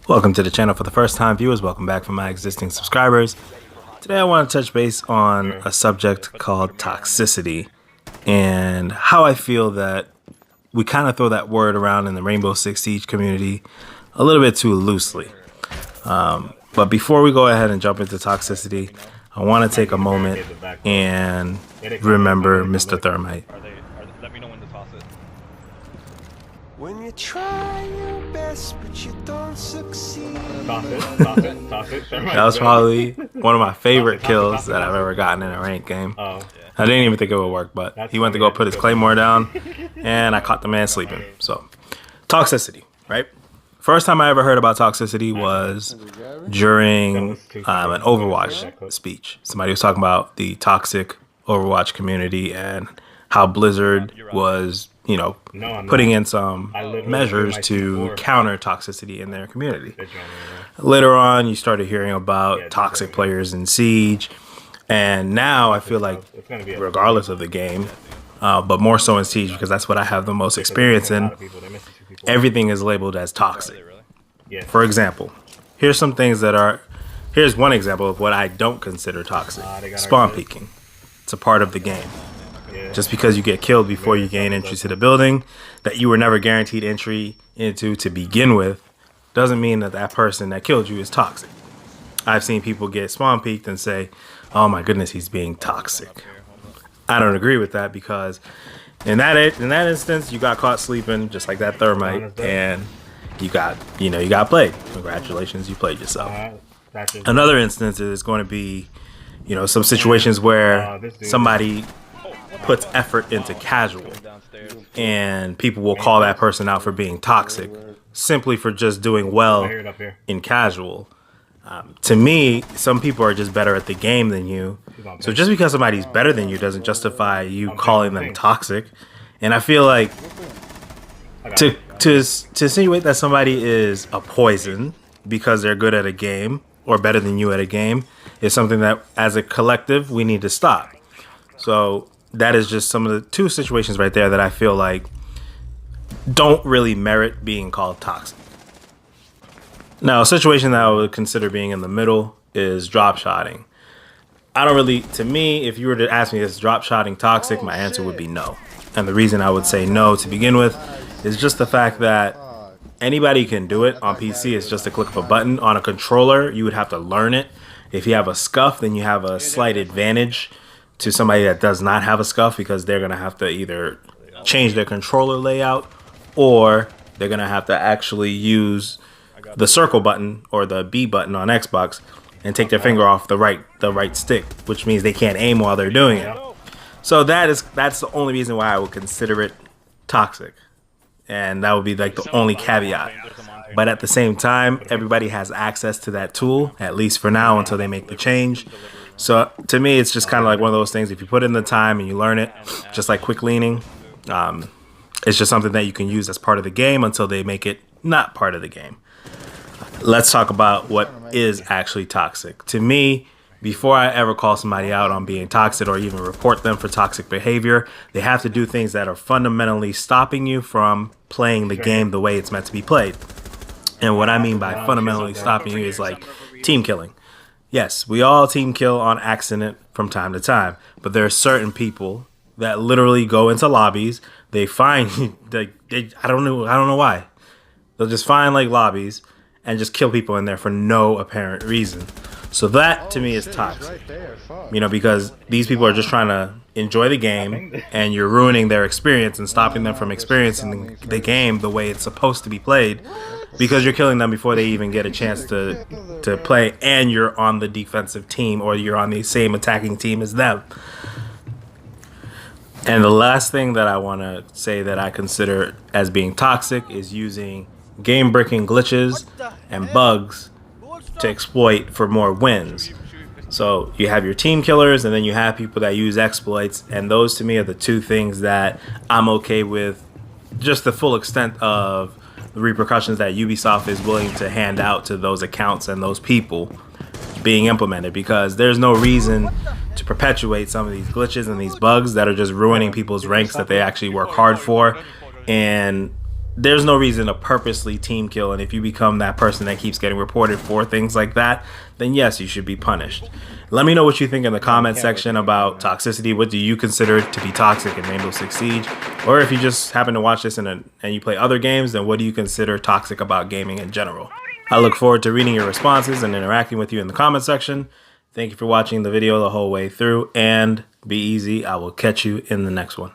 Welcome to the channel for the first time viewers. Welcome back for my existing subscribers. Today I want to touch base on a subject called toxicity and how I feel that we kind of throw that word around in the Rainbow Six Siege community a little bit too loosely. But before we go ahead and jump into toxicity, I want to take a moment and remember Mr. Thermite. Let me know when to toss it. When you try your best but you don't succeed. Toss it. That was probably one of my favorite kills that I've ever gotten in a ranked game. Oh. I didn't even think it would work, but he went to go put his claymore down, and I caught the man sleeping. So, toxicity, right? First time I ever heard about toxicity was during an Overwatch speech. Somebody was talking about the toxic Overwatch community and how Blizzard was, putting in some measures to counter toxicity in their community. Later on, you started hearing about toxic players in Siege. And now I feel like, regardless of the game, but more so in Siege because that's what I have the most experience in, everything is labeled as toxic. For example, here's one example of what I don't consider toxic. Spawn peeking. It's a part of the game. Just because you get killed before you gain entry to the building that you were never guaranteed entry into to begin with doesn't mean that that person that killed you is toxic. I've seen people get spawn peeked and say, oh my goodness, he's being toxic. I don't agree with that because in that instance, you got caught sleeping just like that thermite and you got played. Congratulations, you played yourself. Another instance is going to be, some situations where somebody puts effort into casual and people will call that person out for being toxic simply for just doing well in casual. To me, some people are just better at the game than you. So just because somebody's better than you doesn't justify you calling them toxic. And I feel like to insinuate that somebody is a poison because they're good at a game or better than you at a game is something that as a collective we need to stop. So that is just some of the two situations right there that I feel like don't really merit being called toxic. Now, a situation that I would consider being in the middle is drop shotting. To me, if you were to ask me is drop shotting toxic, my answer would be no. And the reason I would say no to begin with is just the fact that anybody can do it on PC. It's just a click of a button. On a controller, you would have to learn it. If you have a scuff, then you have a slight advantage to somebody that does not have a scuff because they're going to have to either change their controller layout or they're going to have to actually use the circle button or the B button on Xbox and take their finger off the right stick, which means they can't aim while they're doing it. So that's the only reason why I would consider it toxic. And that would be like the only caveat. But at the same time, everybody has access to that tool, at least for now, until they make the change. So to me, it's just kind of like one of those things. If you put in the time and you learn it, just like quick leaning, it's just something that you can use as part of the game until they make it not part of the game. Let's talk about what is actually toxic. To me, before I ever call somebody out on being toxic or even report them for toxic behavior, they have to do things that are fundamentally stopping you from playing the game the way it's meant to be played. And what I mean by fundamentally stopping you is like team killing. Yes, we all team kill on accident from time to time, but there are certain people that literally go into lobbies. They find I don't know why. They'll just find like lobbies and just kill people in there for no apparent reason. So that to me is toxic. Because these people are just trying to enjoy the game and you're ruining their experience and stopping them from experiencing the game the way it's supposed to be played because you're killing them before they even get a chance to play and you're on the defensive team or you're on the same attacking team as them. And the last thing that I want to say that I consider as being toxic is using game-breaking glitches and bugs to exploit for more wins. So you have your team killers and then you have people that use exploits, and those to me are the two things that I'm okay with just the full extent of the repercussions that Ubisoft is willing to hand out to those accounts and those people being implemented, because there's no reason to perpetuate some of these glitches and these bugs that are just ruining people's ranks that they actually work hard for and there's no reason to purposely team kill. And if you become that person that keeps getting reported for things like that, then yes, you should be punished. Let me know what you think in the comment section about toxicity. What do you consider to be toxic in Rainbow Six Siege? Or if you just happen to watch this and you play other games, then what do you consider toxic about gaming in general? I look forward to reading your responses and interacting with you in the comment section. Thank you for watching the video the whole way through, and be easy. I will catch you in the next one.